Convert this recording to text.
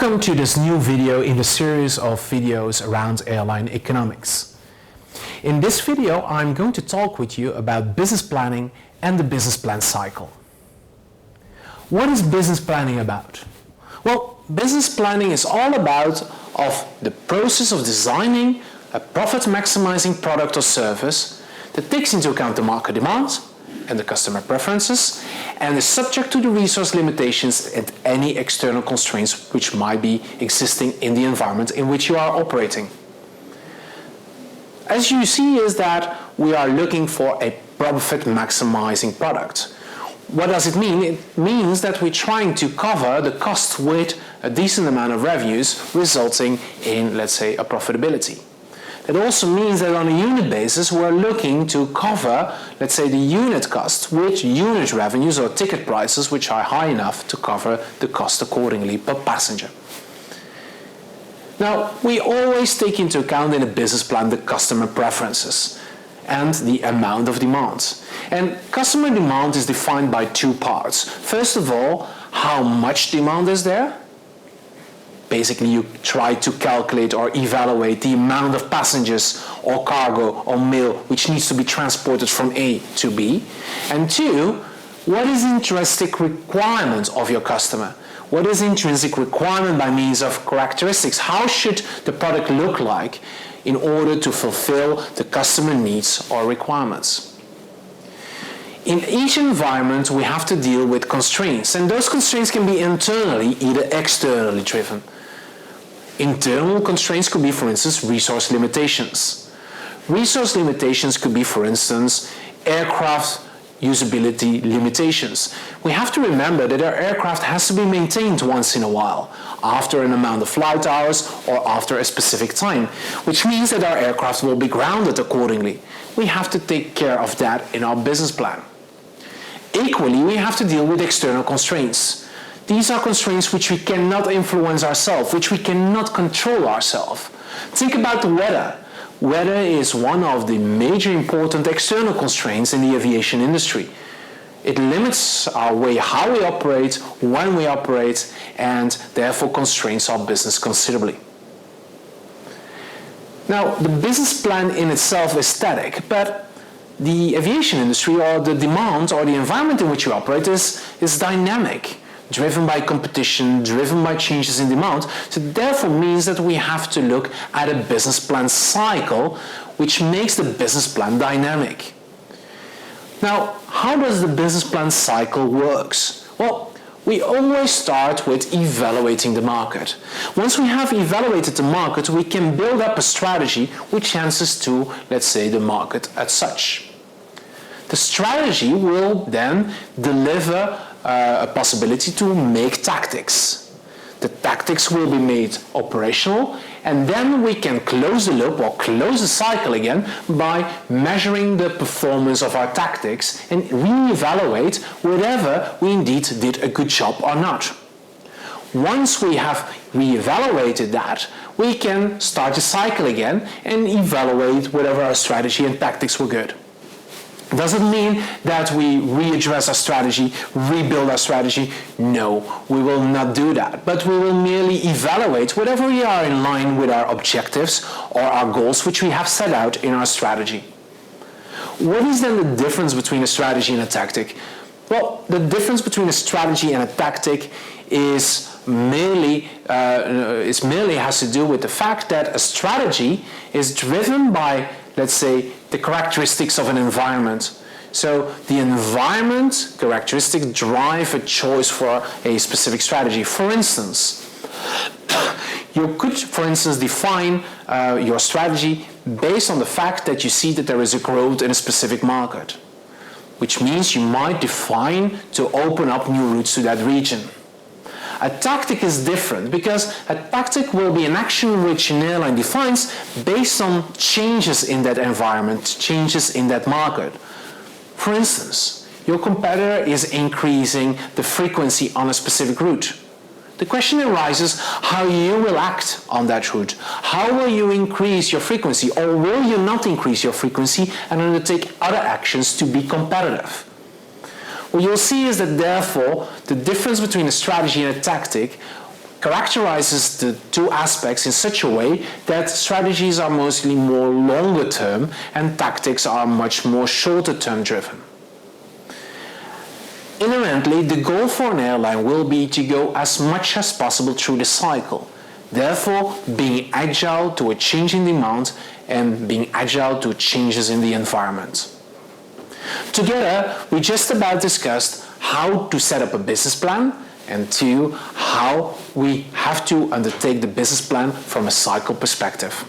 Welcome to this new video in the series of videos around airline economics. In this video, I'm going to talk with you about business planning and the business plan cycle. What is business planning about? Well, business planning is all about the process of designing a profit-maximizing product or service that takes into account the market demands and the customer preferences, and is subject to the resource limitations and any external constraints which might be existing in the environment in which you are operating. As you see is that we are looking for a profit-maximizing product. What does it mean? It means that we're trying to cover the cost with a decent amount of revenues, resulting in, let's say, a profitability. It also means that on a unit basis, we're looking to cover, let's say, the unit cost with unit revenues or ticket prices which are high enough to cover the cost accordingly per passenger. Now, we always take into account in a business plan the customer preferences and the amount of demand. And customer demand is defined by two parts. First of all, how much demand is there? Basically, you try to calculate or evaluate the amount of passengers or cargo or mail which needs to be transported from A to B. And two, what is the intrinsic requirement of your customer? What is intrinsic requirement by means of characteristics? How should the product look like in order to fulfill the customer needs or requirements? In each environment, we have to deal with constraints, and those constraints can be internally, either externally driven. Internal constraints could be, for instance, resource limitations. Resource limitations could be, for instance, aircraft usability limitations. We have to remember that our aircraft has to be maintained once in a while, after an amount of flight hours or after a specific time, which means that our aircraft will be grounded accordingly. We have to take care of that in our business plan. Equally, we have to deal with external constraints. These are constraints which we cannot influence ourselves, which we cannot control ourselves. Think about the weather. Weather is one of the major important external constraints in the aviation industry. It limits our way how we operate, when we operate, and therefore constrains our business considerably. Now, the business plan in itself is static, but the aviation industry or the demand or the environment in which you operate is dynamic, driven by competition, driven by changes in demand. So therefore means that we have to look at a business plan cycle, which makes the business plan dynamic. Now, how does the business plan cycle works? Well, we always start with evaluating the market. Once we have evaluated the market, we can build up a strategy which answers to, let's say, the market as such. The strategy will then deliver a possibility to make tactics. The tactics will be made operational, and then we can close the loop or close the cycle again by measuring the performance of our tactics and re-evaluate whether we indeed did a good job or not. Once we have re-evaluated that, we can start the cycle again and evaluate whether our strategy and tactics were good. Does it mean that we readdress our strategy, rebuild our strategy? No, we will not do that. But we will merely evaluate whether we are in line with our objectives or our goals which we have set out in our strategy. What is then the difference between a strategy and a tactic? Well, the difference between a strategy and a tactic is merely has to do with the fact that a strategy is driven by, let's say, the characteristics of an environment. So the environment characteristics drive a choice for a specific strategy. For instance, you could, for instance, define your strategy based on the fact that you see that there is a growth in a specific market, which means you might define to open up new routes to that region. A tactic is different because a tactic will be an action which an airline defines based on changes in that environment, changes in that market. For instance, your competitor is increasing the frequency on a specific route. The question arises how you will act on that route. How will you increase your frequency, or will you not increase your frequency and undertake other actions to be competitive? What you'll see is that therefore the difference between a strategy and a tactic characterizes the two aspects in such a way that strategies are mostly more longer term and tactics are much more shorter term driven. Inherently, the goal for an airline will be to go as much as possible through the cycle, therefore being agile to a change in demand and being agile to changes in the environment. Together, we just about discussed how to set up a business plan, and two, how we have to undertake the business plan from a cycle perspective.